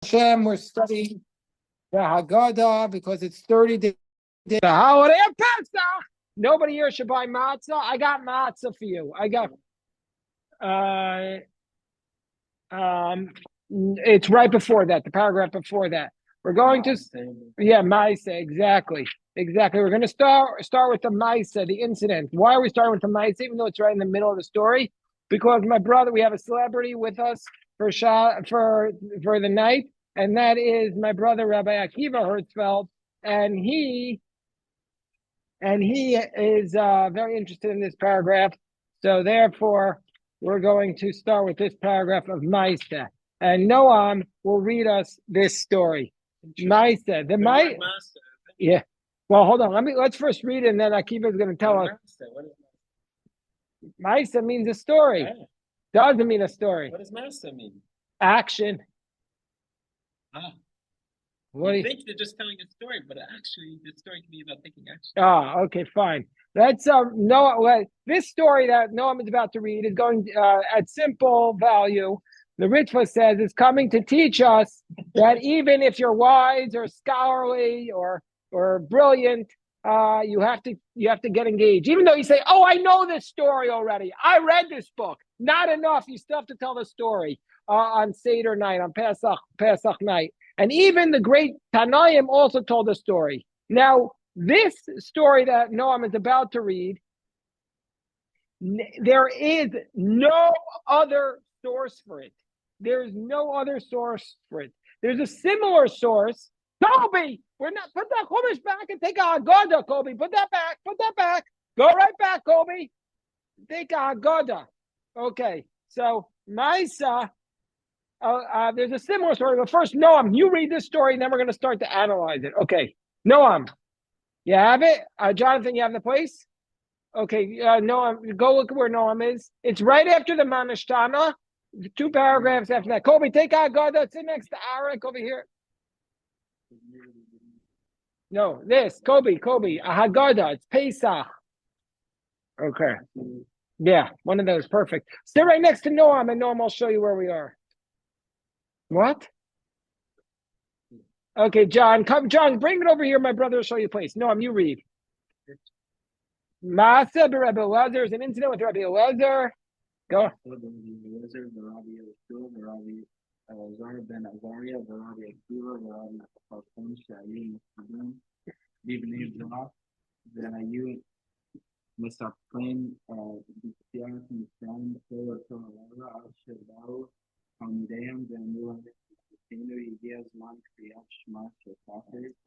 Hashem, we're studying the Haggadah because it's 30 days. The holiday of Pesach. Nobody here should buy matzah. I got matzah for you. I got. It's right before that. The paragraph before that. We're going to. Yeah, Maisa. Exactly. We're going to start with the Maisa, the incident. Why are we starting with the Maisa, even though it's right in the middle of the story? Because my brother, we have a celebrity with us for the night. And that is my brother, Rabbi Akiva Hertzfeld, and he is very interested in this paragraph. So therefore, we're going to start with this paragraph of Maisa, and Noam will read us this story. Maisa, yeah. Well, hold on. Let's first read it, and then Akiva is going to tell us. Maisa means a story. Yeah. Doesn't mean a story. What does Maisa mean? Action. What do you think they're just telling a story, but actually the story can be about taking action. Okay, fine. Let's this story that Noam is about to read is going at simple value. The Ritva says it's coming to teach us that even if you're wise or scholarly or brilliant, you have to get engaged. Even though you say, "Oh, I know this story already. I read this book." Not enough. You still have to tell the story on Seder night, on Pesach night. And even the great Tanaim also told a story. Now, this story that Noam is about to read, there is no other source for it. There's no other source for it. There's a similar source. Kobe, we're not put that Chumash back and take a Haggadah, Kobe. Put that back. Go right back, Kobe. Take a Haggadah. Okay, so Maisa. There's a similar story, but first, Noam, you read this story, and then we're going to start to analyze it. Okay, Noam, you have it? Jonathan, you have the place? Okay, Noam, go look where Noam is. It's right after the Manishtana, 2 paragraphs after that. Kobe, take Haggadah, sit next to Arik over here. No, this, Kobe, a Haggadah, it's Pesach. Okay, yeah, one of those, perfect. Sit right next to Noam, and Noam will show you where we are. What? Okay, John, John, bring it over here. My brother will show you a place. Noam, you read. Maaseh Rabbi Elazar. There's an incident with Rabbi Elazar. Go.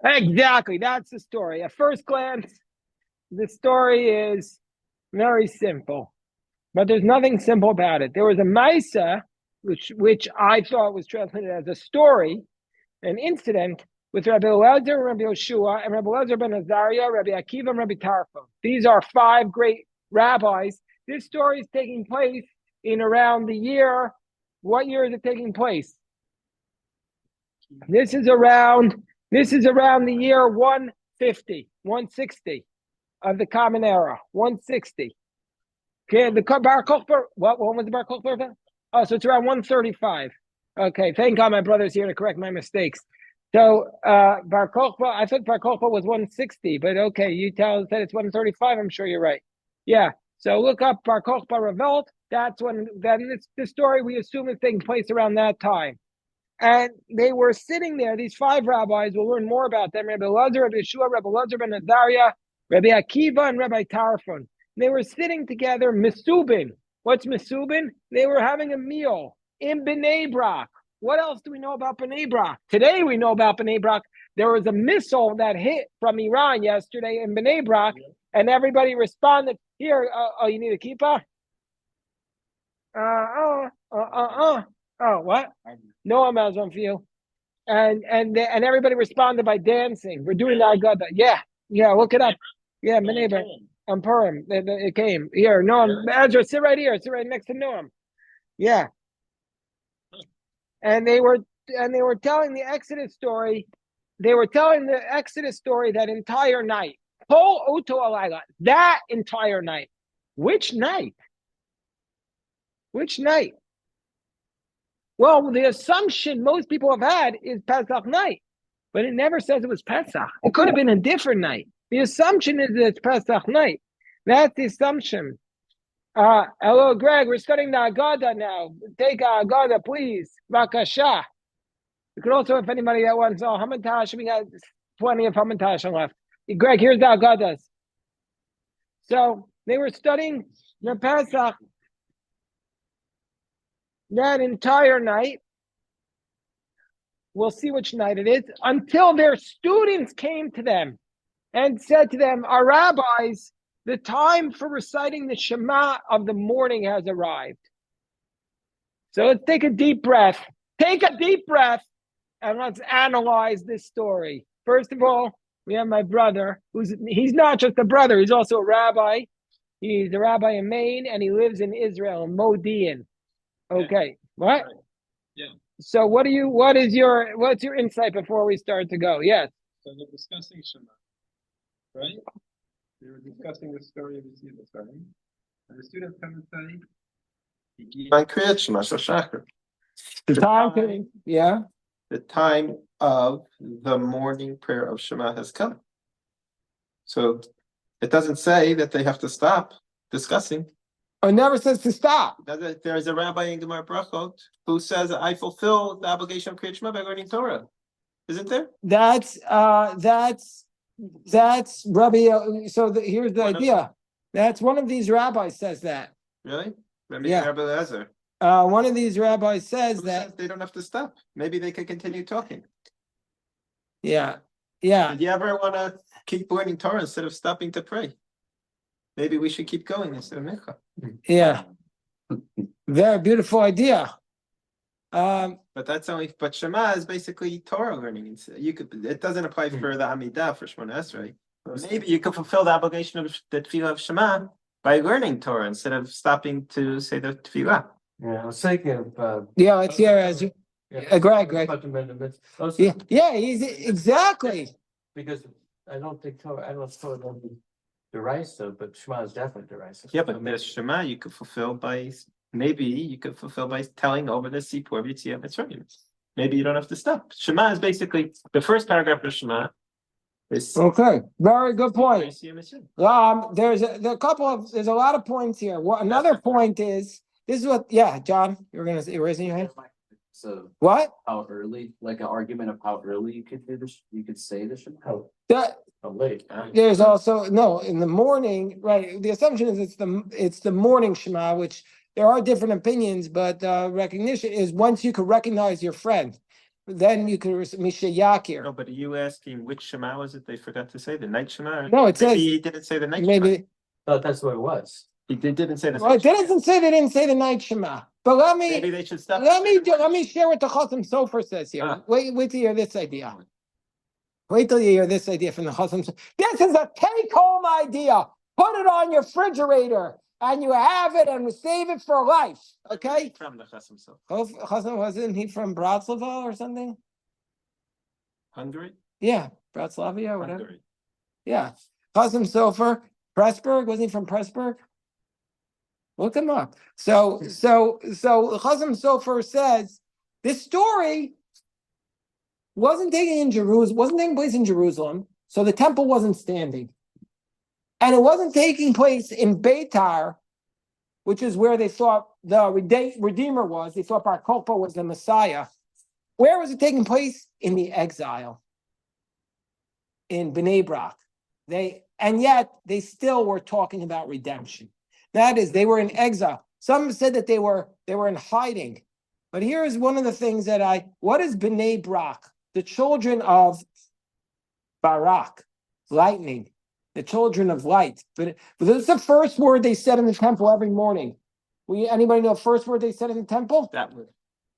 Exactly, that's the story. At first glance, the story is very simple, but there's nothing simple about it. There was a Maisa, which I thought was translated as a story, an incident with Rabbi Elazar, Rabbi Yoshua, and Rabbi Elazar ben Azariah, Rabbi Akiva, and Rabbi Tarfon. These are 5 great rabbis. This story is taking place in around the year. What year is it taking place? This is around the year 160 of the Common Era. 160. Okay, the Bar Kokhba. When was the Bar Kokhba event? Oh, so it's around 135. Okay, thank God my brother's here to correct my mistakes. So Bar Kokhba, I thought Bar Kokhba was 160, but okay, you tell us that it's 135. I'm sure you're right. Yeah. So look up Bar Kokhba revolt. That's when. Then the story we assume is taking place around that time. And they were sitting there, these 5 rabbis, we'll learn more about them, Rabbi Elazar, Rabbi Yeshua, Rabbi Elazar ben Azariah, Rabbi Akiva, and Rabbi Tarfon. They were sitting together, Mesubin. What's Mesubin? They were having a meal in bnei brak. What else do we know about bnei brak? Today we know about bnei brak. There was a missile that hit from Iran yesterday in bnei brak, and everybody responded, here, you need a kippah? Oh, what? No Amazon for you. And everybody responded by dancing. We're doing the Haggadah. Yeah, look it up. Yeah, my neighbor. On Purim. It came. Here, Noam. Ezra, sit right here. Sit right next to Noam. Yeah. And they were telling the Exodus story. They were telling the Exodus story that entire night. Kol Oto Alayla. That entire night. Which night? Well, the assumption most people have had is Pesach night, but it never says it was Pesach. It could have been a different night. The assumption is that it's Pesach night. That's the assumption. Hello, Greg. We're studying the Haggadah now. Take a Haggadah, please. Bakasha. You could also, if anybody that wants, Hamantash, we got plenty of Hamantash left. Greg, here's the Haggadahs. So they were studying the Pesach that entire night. We'll see which night it is, until their students came to them and said to them, our rabbis, the time for reciting the Shema of the morning has arrived. So let's take a deep breath. Take a deep breath and let's analyze this story. First of all, we have my brother, he's not just a brother, he's also a rabbi. He's a rabbi in Maine and he lives in Israel, in Modi'in. Okay, what? Right. Yeah. So what's your insight before we start to go? Yes. So they're discussing Shema, right? They were discussing the story of the Yisrael, and the students come and say, the time of the morning prayer of Shema has come. So it doesn't say that they have to stop discussing. It never says to stop. There's a rabbi in Gemara Brachot who says, I fulfill the obligation of Kriyat Shema by learning Torah. Isn't there? That's Rabbi. So here's the idea. That's one of these rabbis says that. Really? Rabbi Eliezer. One of these rabbis says that they don't have to stop. Maybe they can continue talking. Yeah. Do you ever want to keep learning Torah instead of stopping to pray? Maybe we should keep going instead of Mincha. Yeah. Very beautiful idea. But Shema is basically Torah learning. It doesn't apply for the Amidah for Shemona Esrei. Maybe you could fulfill the obligation of the Tefillah of Shema by learning Torah instead of stopping to say the Tefillah. Yeah, I was thinking of it's here as Greg. He's exactly. Because I don't think Torah be derisive, but Shema is definitely derisive. Yeah, but the Shema you could fulfill by telling over the Sipur B'Yitzias Mitzrayim. Maybe you don't have to stop. Shema is basically the first paragraph of Shema. Okay, very good point. There's a lot of points here. Another point is this is what. Yeah, John, you were raising your hand. So what? How early? Like an argument of how early you could do this? You could say this. How late? There's also in the morning, right? The assumption is it's the morning Shema, which there are different opinions, but recognition is once you can recognize your friend, then you can Misha Yakir. No, but are you asking which Shema was it they forgot to say? The night Shema? No, it says he didn't say the night Shema. I thought that's what it was. He didn't say the night. Well, it didn't say they didn't say the night Shema. But maybe they should stop. Let me share what the Chasam Sofer says here. Wait till you hear this idea. Wait till you hear this idea from the Chasam Sofer. This is a take-home idea. Put it on your refrigerator. And you have it and save it for life, okay? From the Chasam Sofer. Chasam, wasn't he from Bratislava or something? Hungary? Yeah, Bratislava or whatever. Hungary. Yeah, Chasam Sofer, Pressburg, wasn't he from Pressburg? Look him up. So Chasam Sofer says this story wasn't taking place in Jerusalem, so the temple wasn't standing. And it wasn't taking place in Beitar, which is where they thought the Redeemer was. They thought Bar Kokhba was the Messiah. Where was it taking place? In the exile. In bnei brak. And yet, they still were talking about redemption. That is, they were in exile. Some said that they were in hiding. But here is one of the things what is bnei brak? The children of Barak, lightning. The children of light. But this is the first word they said in the temple every morning. Anybody know the first word they said in the temple? That word.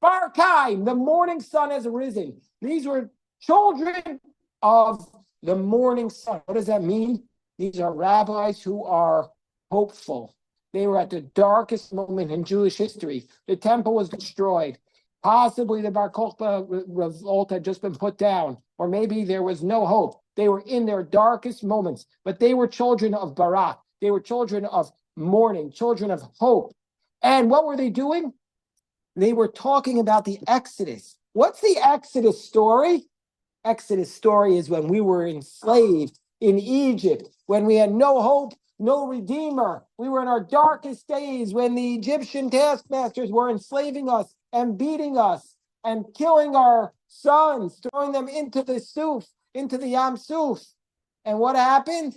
Barkai, the morning sun has arisen. These were children of the morning sun. What does that mean? These are rabbis who are hopeful. They were at the darkest moment in Jewish history. The temple was destroyed. Possibly the Bar Kokhba revolt had just been put down. Or maybe there was no hope. They were in their darkest moments, but they were children of Barak. They were children of mourning, children of hope. And what were they doing? They were talking about the Exodus. What's the Exodus story? Exodus story is when we were enslaved in Egypt, when we had no hope, no redeemer. We were in our darkest days when the Egyptian taskmasters were enslaving us and beating us and killing our sons, throwing them into the Suf, into the Yam Suf. And what happened?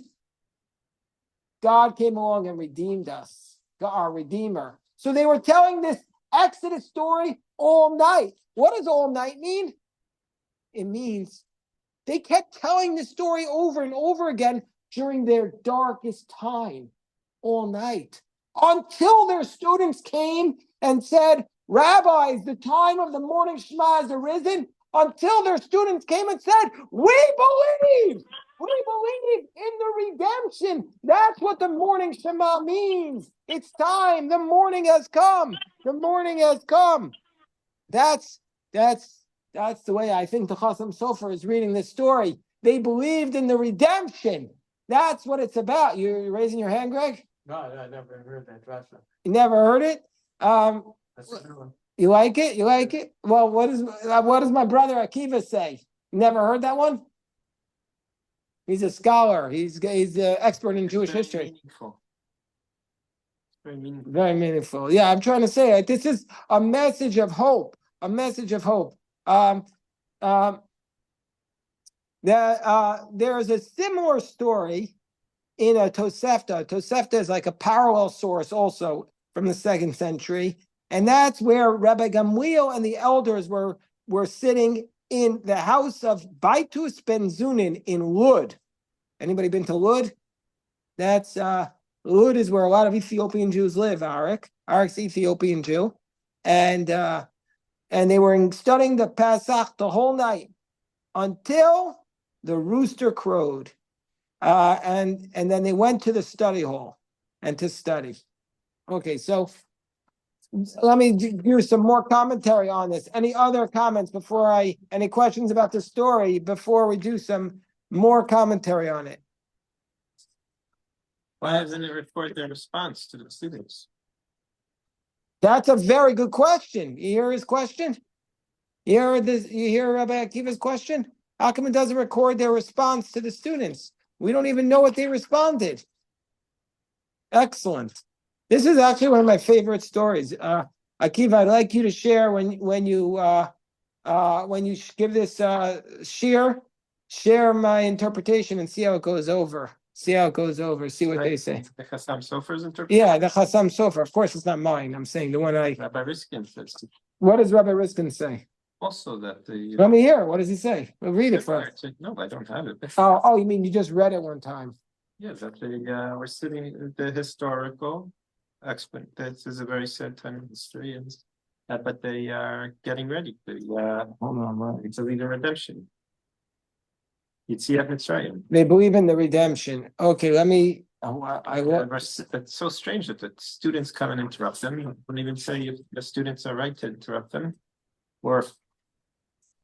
God came along and redeemed us, our Redeemer. So they were telling this Exodus story all night. What does all night mean? It means they kept telling the story over and over again during their darkest time, all night, until their students came and said, Rabbis, the time of the morning Shema has arisen, until their students came and said, we believe in the redemption. That's what the morning Shema means. It's time. The morning has come. The morning has come. That's the way I think the Chasam Sofer is reading this story. They believed in the redemption. That's what it's about. You're raising your hand, Greg? No, I never heard that drasha. You never heard it? That's a good one. You like it? You like it? Well, what does my brother Akiva say? Never heard that one? He's a scholar. He's an expert in Jewish history. Meaningful. Very meaningful. Very meaningful. Yeah, I'm trying to say this is a message of hope. A message of hope. There's a similar story in a Tosefta. Tosefta is like a parallel source also from the 2nd century. And that's where Rabbi Gamliel and the elders were sitting in the house of Baitus Ben Zunin in Lud. Anybody been to Lud? That's Lud is where a lot of Ethiopian Jews live, Arik. Arik's Ethiopian Jew. And they were studying the Pesach the whole night until the rooster crowed. And then they went to the study hall and to study. Okay, so let me give you some more commentary on this. Any other comments any questions about the story before we do some more commentary on it? Why doesn't it report their response to the students? That's a very good question. You hear his question? You hear Rabbi Akiva's question? How come it doesn't record their response to the students? We don't even know what they responded. Excellent. This is actually one of my favorite stories. Akiva, I'd like you to share when you give this share my interpretation and see how it goes over. See what they say. The Chasam Sofer's interpretation? Yeah, the Chasam Sofer. Of course, it's not mine. I'm saying the one Rabbi Riskin says. What does Rabbi Riskin say? Also that the... Let me hear. What does he say? We'll read it for us. No, I don't have it. Oh, you mean you just read it one time? Yeah, that we're sitting the historical expert. This is a very sad time in history, but they are getting ready to Hold on, right. it's a leader redemption. You'd see it Mitzrayim. They believe in the redemption. Okay, let me. It's so strange that the students come and interrupt them. I wouldn't even say if the students are right to interrupt them, what's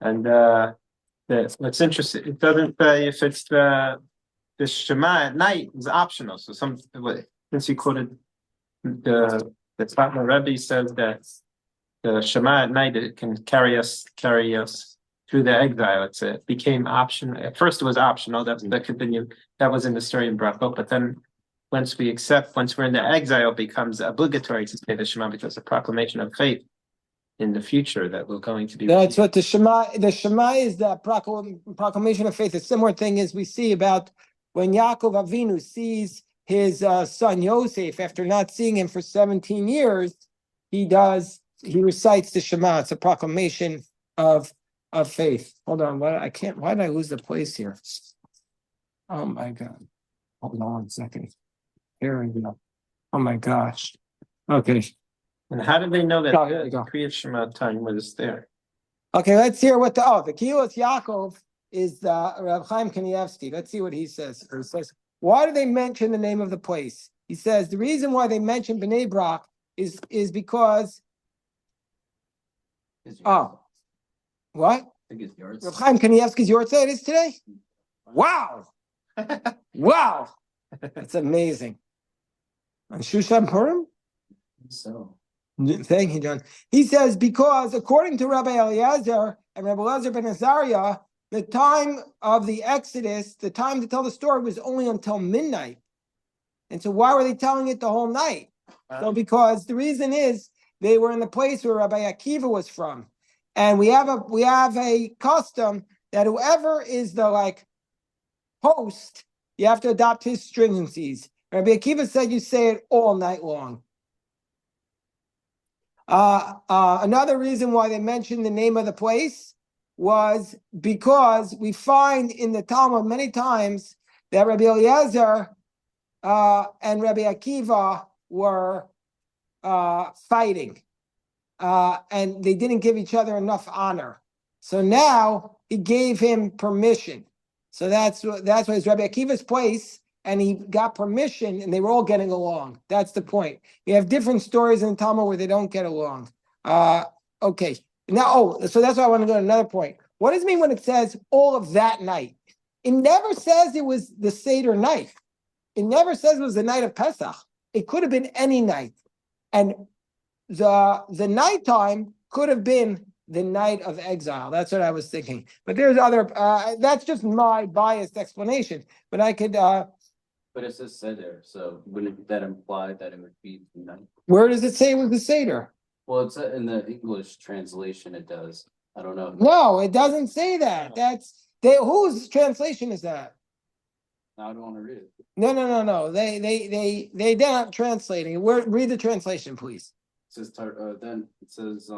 interesting. It doesn't say if it's the Shema at night is optional. So since you quoted the Tzatna Rebbe says that the Shema at night it can carry us through the exile. It became optional. At first it was optional. That continued. That was in the story in Brachot. But then once we're in the exile, it becomes obligatory to say the Shema because the proclamation of faith in the future that we're going to be. That's what the Shema is, the proclamation of faith. A similar thing as we see about when Yaakov Avinu sees his son Yosef after not seeing him for 17 years, he recites the Shema. It's a proclamation of faith. Hold on, why did I lose the place here? Oh my God. Hold on 1 second. Here we go. Oh my gosh. Okay. And how did they know that here we go. the Kriyat Shema time was there? Okay, let's hear what the Kilos Yaakov is Rav Chaim Kanievsky. Let's see what he says. He says, why do they mention the name of the place? He says the reason why they mention bnei brak is because what? I think it's yours. Rav Chaim Kanievsky's Yortzeit is today? Wow. Wow. That's amazing. On Shushan Purim? So Thank you, John. He says, because according to Rabbi Eliezer and Rabbi Eliezer ben Azariah, the time of the Exodus, the time to tell the story was only until midnight. And so why were they telling it the whole night? So because the reason is they were in the place where Rabbi Akiva was from. And we have a custom that whoever is the host, you have to adopt his stringencies. Rabbi Akiva said you say it all night long. Another reason why they mentioned the name of the place was because we find in the Talmud many times that Rabbi Eliezer and Rabbi Akiva were fighting, and they didn't give each other enough honor. So now he gave him permission. So that's why it's Rabbi Akiva's place, and he got permission, and they were all getting along. That's the point. We have different stories in the Talmud where they don't get along. Okay. Now, so that's why I want to go to another point. What does it mean when it says all of that night? It never says it was the Seder night. It never says it was the night of Pesach. It could have been any night. And the nighttime could have been the night of exile. That's what I was thinking. But there's other, that's just my biased explanation. But I could... But it says Seder, so wouldn't that imply that it would be the night? Where does it say it was the Seder? Well, it's in the English translation, it does. I don't know. No, it doesn't say that. Whose translation is that? I don't want to read it. No. They're not translating. Read the translation, please. It says then it says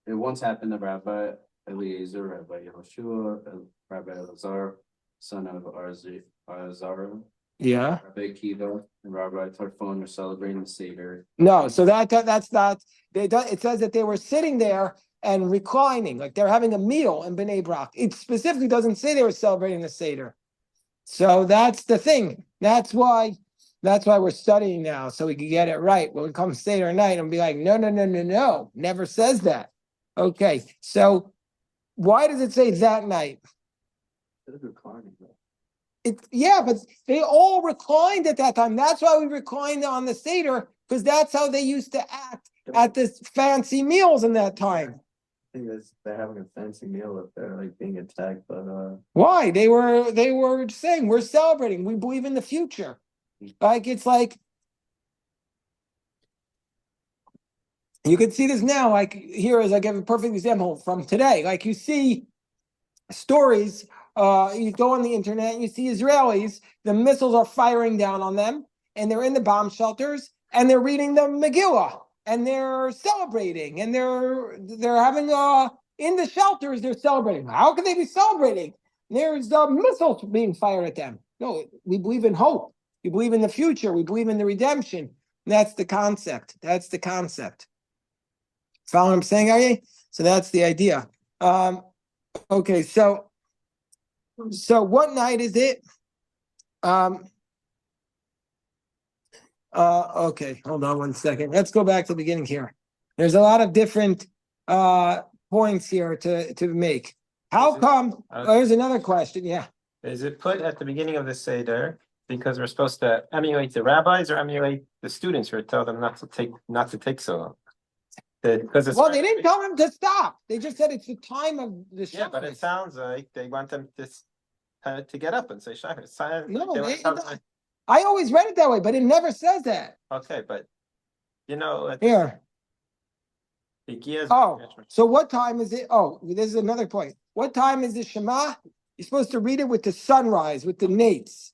it once happened to Rabbi Eliezer, Rabbi Yehoshua, Rabbi Elazar, son of Arzara, Yeah. Rabbi Akiva, and Rabbi Tarfon are celebrating the Seder. No, so that's not. It says that they were sitting there and reclining, like they're having a meal in bnei brak. It specifically doesn't say they were celebrating the Seder. So that's the thing. That's why we're studying now, so we can get it right. When it comes Seder night, and be like, no, never says that. Okay, so why does it say that night? Yeah, but they all reclined at that time. That's why we reclined on the Seder, because that's how they used to act at this fancy meals in that time. I think they're having a fancy meal if they're being attacked, but why? They were saying we're celebrating, we believe in the future. It's like you can see this now, here as I give a perfect example from today. You see stories. You go on the internet and you see Israelis, the missiles are firing down on them, and they're in the bomb shelters, and they're reading the Megillah, and they're celebrating, and they're having in the shelters, they're celebrating. How can they be celebrating? There's missiles being fired at them. No, we believe in hope. We believe in the future. We believe in the redemption. That's the concept. Follow what I'm saying, are you? So that's the idea. Okay, so what night is it? Okay, hold on one second. Let's go back to the beginning here. There's a lot of different points here to make. How come? There's another question. Yeah. Is it put at the beginning of the Seder because we're supposed to emulate the rabbis or emulate the students who tell them not to take so long? Because they didn't tell them to stop. They just said it's the time of the Shabbos. Yeah, but it sounds like they want them to get up and say Shabbos. No, I always read it that way, but it never says that. Okay, but here. So what time is it? Oh, this is another point. What time is the Shema? You're supposed to read it with the sunrise, with the nates.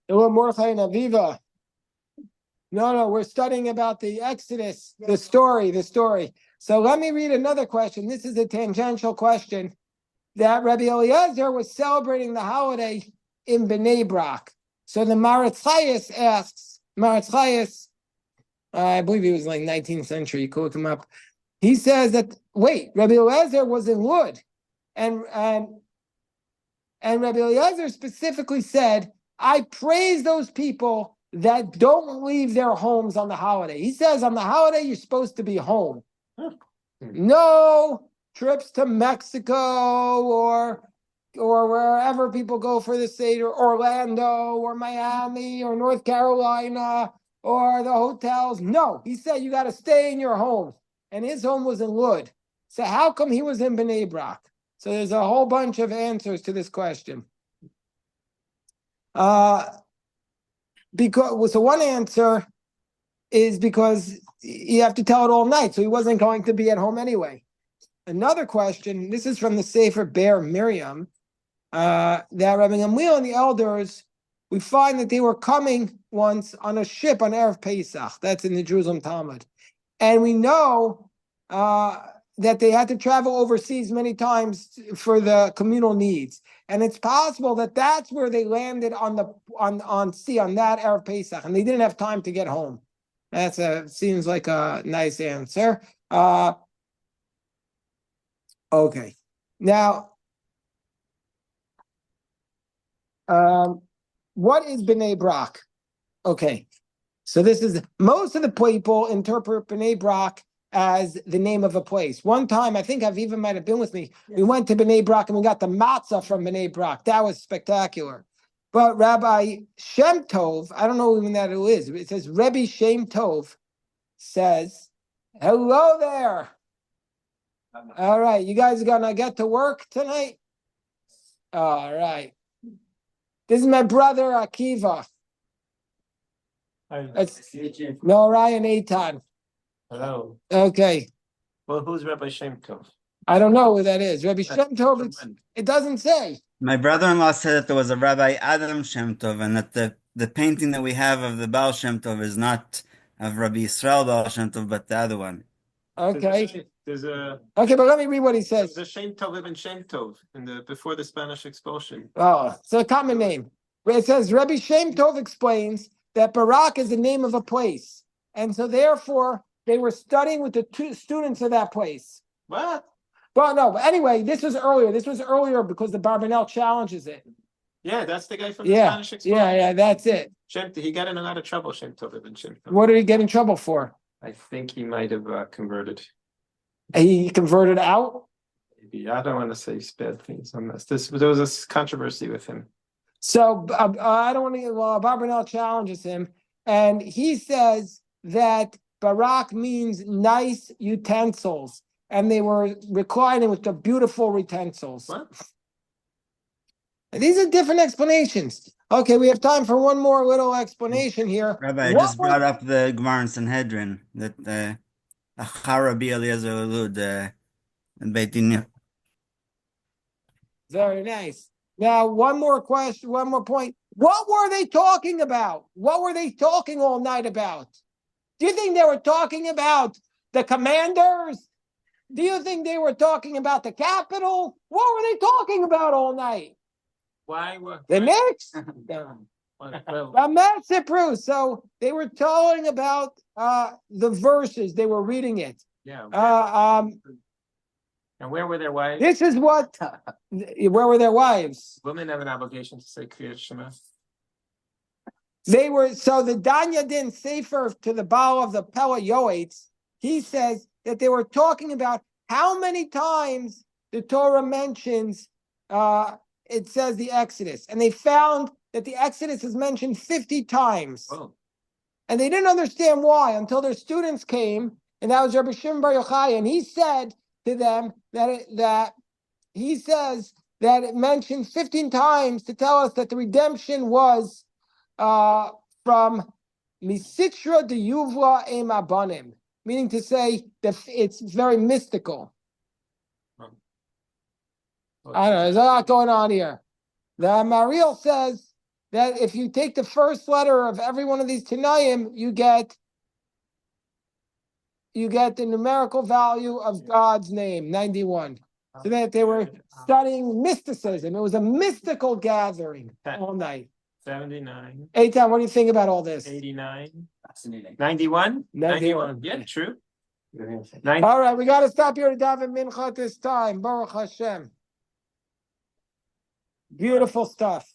Mordechai and Aviva. No, we're studying about the Exodus, the story. So let me read another question. This is a tangential question. That Rabbi Eliezer was celebrating the holiday in bnei brak. So the Maratz Chayes asks, I believe he was 19th century, you could look him up. He says that, Rabbi Eliezer was in Lud. And Rabbi Eliezer specifically said, I praise those people that don't leave their homes on the holiday. He says on the holiday, you're supposed to be home. No trips to Mexico or wherever people go for the Seder, Orlando or Miami or North Carolina or the hotels. No, he said you got to stay in your home. And his home was in Lud. So how come he was in bnei brak? So there's a whole bunch of answers to this question. So one answer is because you have to tell it all night, so he wasn't going to be at home anyway. Another question, this is from the Sefer Be'er Miriam, that Rabbi Gamliel and the elders, we find that they were coming once on a ship on Erev Pesach. That's in the Jerusalem Talmud. And we know that they had to travel overseas many times for the communal needs. And it's possible that that's where they landed on sea on that Erev Pesach, and they didn't have time to get home. Seems like a nice answer. Okay. Now, what is bnei brak? Okay. So this is, most of the people interpret bnei brak as the name of a place. One time, I think Aviva might have been with me. Yes. We went to bnei brak and we got the matzah from bnei brak. That was spectacular. But Rabbi Shem Tov, I don't know even that it is. It says Rebbe Shem Tov says, hello there. All right, you guys are gonna get to work tonight? All right. This is my brother Akiva. No, Ryan Eitan. Hello. Okay. Well, who's Rabbi Shem Tov? I don't know who that is. Rabbi Shem Tov, it doesn't say. My brother-in-law said that there was a Rabbi Adam Shem Tov, and that the painting that we have of the Baal Shem Tov is not of Rabbi Yisrael Baal Shem Tov, but the other one. Okay. Okay, but let me read what he says. There's a Shem Tov ibn Shem Tov before the Spanish expulsion. Oh, it's a common name. It says Rabbi Shem Tov explains that Barak is the name of a place, and so therefore they were studying with the two students of that place. What? Well, no. But anyway, this was earlier. This was earlier because the Barbanel challenges it. Yeah, that's the guy from the Spanish expulsion. Yeah, that's it. He got in a lot of trouble. Shem Tov ibn Shem Tov. What did he get in trouble for? I think he might have converted. He converted out? Maybe. I don't want to say bad things on this. There was a controversy with him. So I don't want to. Well, Barbanel challenges him, and he says that Barak means nice utensils, and they were reclining with the beautiful utensils. What? These are different explanations. Okay, we have time for one more little explanation here. Rabbi, I just brought up the Gemara in Sanhedrin that Acharabi Eliezer Elud and Beit Din. Very nice. Now, one more question, one more point. What were they talking about? What were they talking all night about? Do you think they were talking about the commanders? Do you think they were talking about the capital? What were they talking about all night? The Knicks? So they were talking about the verses. They were reading it. Yeah. And where were their wives? This is what. Where were their wives? Women have an obligation to say Kriyat Shema. They were, so the Danya Din Sefer to the Baal of the Pella Yoetz, he says that they were talking about how many times the Torah mentions, it says the Exodus. And they found that the Exodus is mentioned 50 times. Oh. And they didn't understand why until their students came, and that was Rabbi Shimon Bar Yochai, and he said to them that he says that it mentioned 15 times to tell us that the redemption was from Misitra de Yuvla Em Abanim, meaning to say that it's very mystical. I don't know, there's a lot going on here. The Mariel says that if you take the first letter of every one of these Tanayim, you get the numerical value of God's name, 91. So that they were studying mysticism. It was a mystical gathering all night. 79. Eitan, what do you think about all this? 89. Fascinating. 91? 91. Yeah, true. All right, we got to stop here to daven mincha this time. Baruch Hashem. Beautiful stuff.